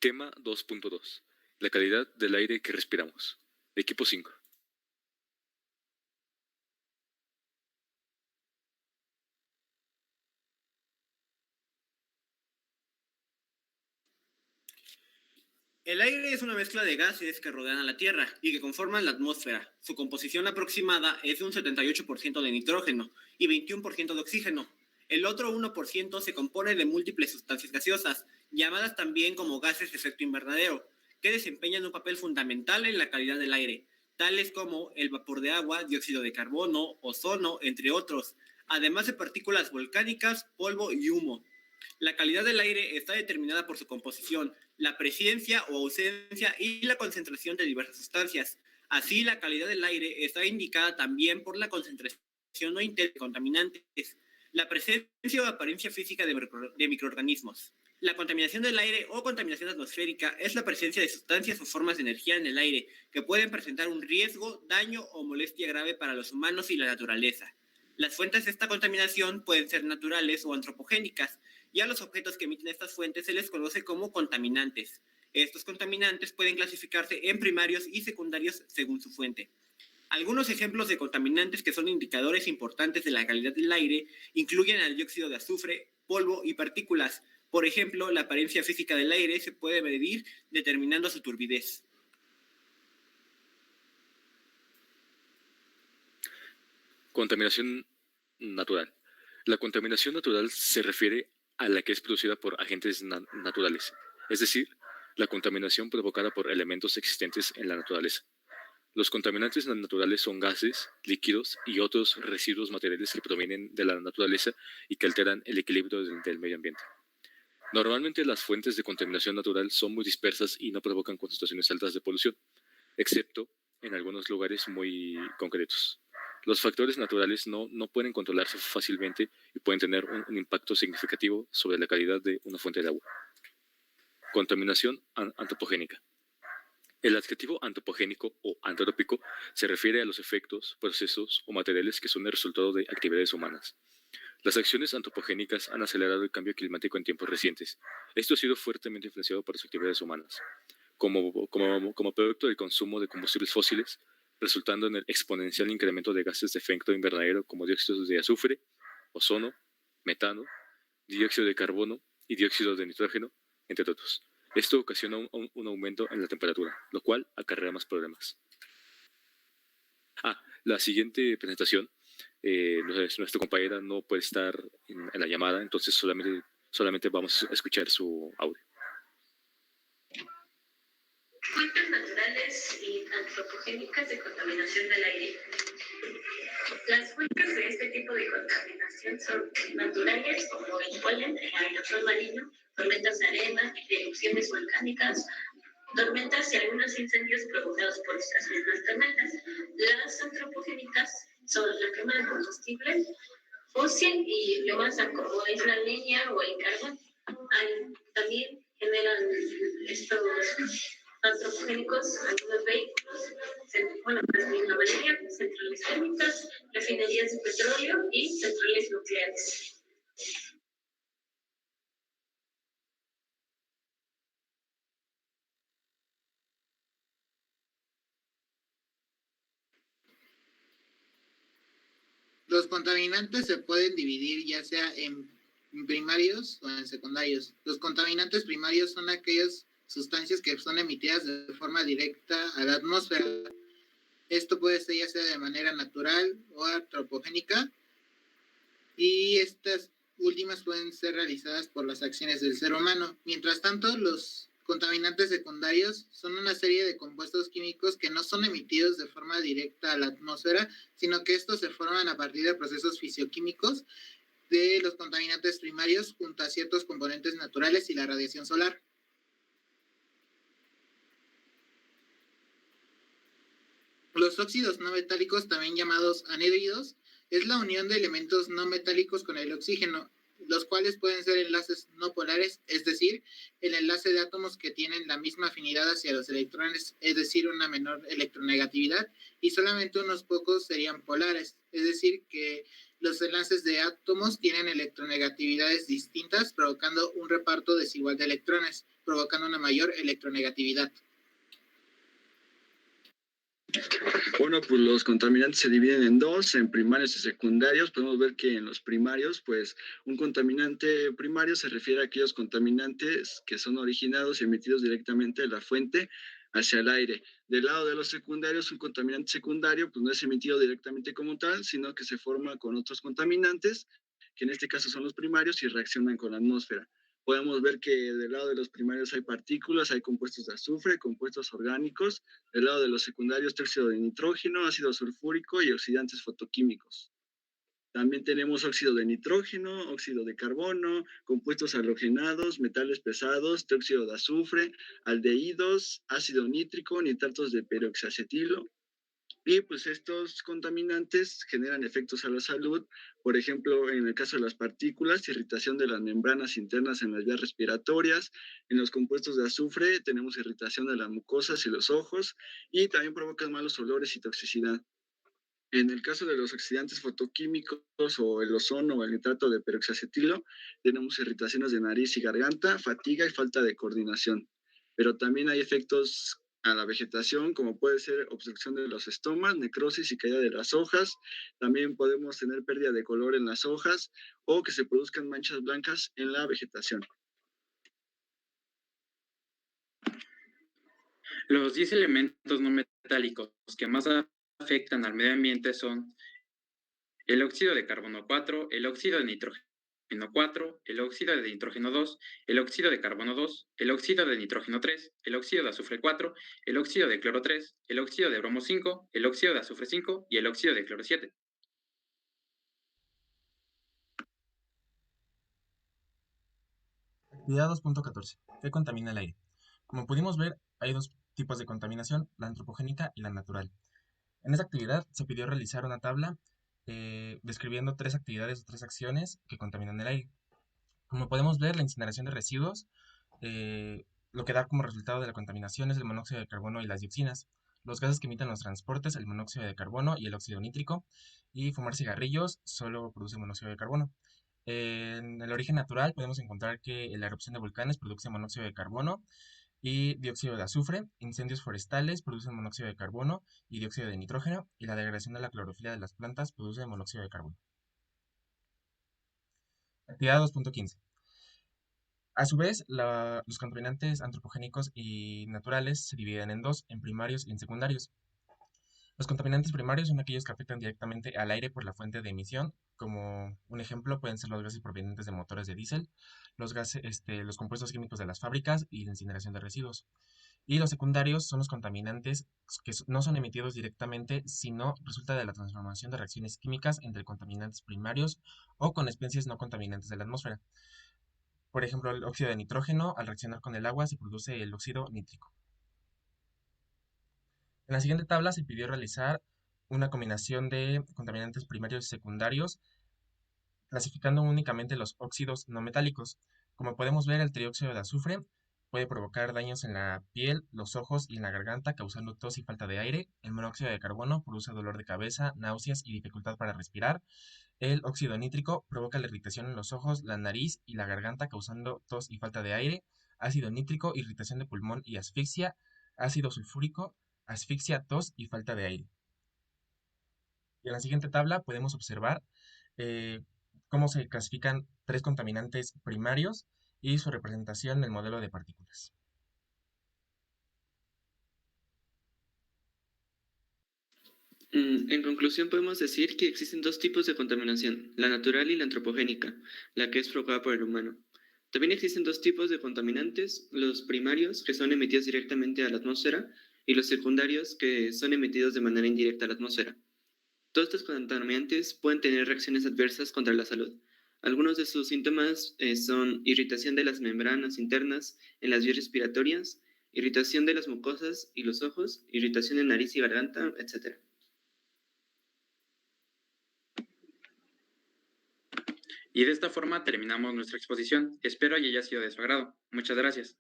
Tema 2.2. La calidad del aire que respiramos. Equipo 5. El aire es una mezcla de gases que rodean a la Tierra y que conforman la atmósfera. Su composición aproximada es de un 78% de nitrógeno y 21% de oxígeno. El otro 1% se compone de múltiples sustancias gaseosas, llamadas también como gases de efecto invernadero, que desempeñan un papel fundamental en la calidad del aire, tales como el vapor de agua, dióxido de carbono, ozono, entre otros, además de partículas volcánicas, polvo y humo. La calidad del aire está determinada por su composición, la presencia o ausencia y la concentración de diversas sustancias. Así, la calidad del aire está indicada también por la concentración o de contaminantes, la presencia o apariencia física de microorganismos. La contaminación del aire o contaminación atmosférica es la presencia de sustancias o formas de energía en el aire que pueden presentar un riesgo, daño o molestia grave para los humanos y la naturaleza. Las fuentes de esta contaminación pueden ser naturales o antropogénicas, y a los objetos que emiten estas fuentes se les conoce como contaminantes. Estos contaminantes pueden clasificarse en primarios y secundarios según su fuente. Algunos ejemplos de contaminantes que son indicadores importantes de la calidad del aire incluyen el dióxido de azufre, polvo y partículas. Por ejemplo, la apariencia física del aire se puede medir determinando su turbidez. Contaminación natural. La contaminación natural se refiere a la que es producida por agentes naturales, es decir, la contaminación provocada por elementos existentes en la naturaleza. Los contaminantes naturales son gases, líquidos y otros residuos materiales que provienen de la naturaleza y que alteran el equilibrio del medio ambiente. Normalmente las fuentes de contaminación natural son muy dispersas y no provocan concentraciones altas de polución, excepto en algunos lugares muy concretos. Los factores naturales no pueden controlarse fácilmente y pueden tener un impacto significativo sobre la calidad de una fuente de agua. Contaminación antropogénica. El adjetivo antropogénico o antrópico se refiere a los efectos, procesos o materiales que son el resultado de actividades humanas. Las acciones antropogénicas han acelerado el cambio climático en tiempos recientes. Esto ha sido fuertemente influenciado por las actividades humanas, como producto del consumo de combustibles fósiles, resultando en el exponencial incremento de gases de efecto invernadero como dióxido de azufre, ozono, metano, dióxido de carbono y dióxido de nitrógeno, entre otros. Esto ocasiona un aumento en la temperatura, lo cual acarrea más problemas. La siguiente presentación, nuestra compañera no puede estar en la llamada, entonces solamente vamos a escuchar su audio. Fuentes naturales y antropogénicas de contaminación del aire. Las fuentes de este tipo de contaminación son naturales, como el polen, el aerosol marino, tormentas de arena, erupciones volcánicas, tormentas y algunos incendios provocados por estas mismas tormentas. Las antropogénicas son la quema de combustible fósil y biomasa, como es la leña o el carbón. También generan estos antropogénicos algunos vehículos, la mayoría, centrales térmicas, refinerías de petróleo y centrales nucleares. Los contaminantes se pueden dividir ya sea en primarios o en secundarios. Los contaminantes primarios son aquellas sustancias que son emitidas de forma directa a la atmósfera. Esto puede ser ya sea de manera natural o antropogénica, y estas últimas pueden ser realizadas por las acciones del ser humano. Mientras tanto, los contaminantes secundarios son una serie de compuestos químicos que no son emitidos de forma directa a la atmósfera, sino que estos se forman a partir de procesos fisioquímicos de los contaminantes primarios junto a ciertos componentes naturales y la radiación solar. Los óxidos no metálicos, también llamados anhídridos, es la unión de elementos no metálicos con el oxígeno, los cuales pueden ser enlaces no polares, es decir, el enlace de átomos que tienen la misma afinidad hacia los electrones, es decir, una menor electronegatividad, y solamente unos pocos serían polares, es decir, que Los enlaces de átomos tienen electronegatividades distintas, provocando un reparto desigual de electrones, provocando una mayor electronegatividad. Bueno, pues los contaminantes se dividen en dos, en primarios y secundarios. Podemos ver que en los primarios, pues un contaminante primario se refiere a aquellos contaminantes que son originados y emitidos directamente de la fuente hacia el aire. Del lado de los secundarios, un contaminante secundario pues no es emitido directamente como tal, sino que se forma con otros contaminantes, que en este caso son los primarios y reaccionan con la atmósfera. Podemos ver que del lado de los primarios hay partículas, hay compuestos de azufre, compuestos orgánicos. Del lado de los secundarios, dióxido de nitrógeno, ácido sulfúrico y oxidantes fotoquímicos. También tenemos óxido de nitrógeno, óxido de carbono, compuestos halogenados, metales pesados, dióxido de azufre, aldehídos, ácido nítrico, nitratos de peroxiacetilo. Y pues estos contaminantes generan efectos a la salud, por ejemplo, en el caso de las partículas, irritación de las membranas internas en las vías respiratorias. En los compuestos de azufre tenemos irritación de las mucosas y los ojos, y también provocan malos olores y toxicidad. En el caso de los oxidantes fotoquímicos o el ozono o el nitrato de peroxiacetilo, tenemos irritaciones de nariz y garganta, fatiga y falta de coordinación. Pero también hay efectos a la vegetación, como puede ser obstrucción de los estomas, necrosis y caída de las hojas. También podemos tener pérdida de color en las hojas o que se produzcan manchas blancas en la vegetación. Los 10 elementos no metálicos que más afectan al medio ambiente son el óxido de carbono 4, el óxido de nitrógeno 4, el óxido de nitrógeno 2, el óxido de carbono 2, el óxido de nitrógeno 3, el óxido de azufre 4, el óxido de cloro 3, el óxido de bromo 5, el óxido de azufre 5 y el óxido de cloro 7. Actividad 2.14. ¿Qué contamina el aire? Como pudimos ver, hay dos tipos de contaminación, la antropogénica y la natural. En esta actividad se pidió realizar una tabla describiendo tres actividades o tres acciones que contaminan el aire. Como podemos ver, la incineración de residuos, lo que da como resultado de la contaminación es el monóxido de carbono y las dioxinas. Los gases que emiten los transportes, el monóxido de carbono y el óxido nítrico. Y fumar cigarrillos solo produce monóxido de carbono. En el origen natural podemos encontrar que la erupción de volcanes produce monóxido de carbono y dióxido de azufre. Incendios forestales producen monóxido de carbono y dióxido de nitrógeno, y la degradación de la clorofila de las plantas produce monóxido de carbono. Actividad 2.15. A su vez, los contaminantes antropogénicos y naturales se dividen en dos, en primarios y en secundarios. Los contaminantes primarios son aquellos que afectan directamente al aire por la fuente de emisión. Como un ejemplo, pueden ser los gases provenientes de motores de diésel, los compuestos químicos de las fábricas y la incineración de residuos. Y los secundarios son los contaminantes que no son emitidos directamente, sino resulta de la transformación de reacciones químicas entre contaminantes primarios o con especies no contaminantes de la atmósfera. Por ejemplo, el óxido de nitrógeno, al reaccionar con el agua, se produce el óxido nítrico. En la siguiente tabla se pidió realizar una combinación de contaminantes primarios y secundarios, clasificando únicamente los óxidos no metálicos. Como podemos ver, el trióxido de azufre puede provocar daños en la piel, los ojos y en la garganta, causando tos y falta de aire. El monóxido de carbono produce dolor de cabeza, náuseas y dificultad para respirar. El óxido nítrico provoca la irritación en los ojos, la nariz y la garganta, causando tos y falta de aire. Ácido nítrico, irritación de pulmón y asfixia. Ácido sulfúrico, asfixia, tos y falta de aire. Y en la siguiente tabla podemos observar eh, cómo se clasifican tres contaminantes primarios y su representación en el modelo de partículas. En conclusión, podemos decir que existen dos tipos de contaminación, la natural y la antropogénica, la que es provocada por el humano. También existen dos tipos de contaminantes, los primarios, que son emitidos directamente a la atmósfera, y los secundarios, que son emitidos de manera indirecta a la atmósfera. Todos estos contaminantes pueden tener reacciones adversas contra la salud. Algunos de sus síntomas son irritación de las membranas internas en las vías respiratorias, irritación de las mucosas y los ojos, irritación de nariz y garganta, etc. Y de esta forma terminamos nuestra exposición. Espero haya sido de su agrado. Muchas gracias.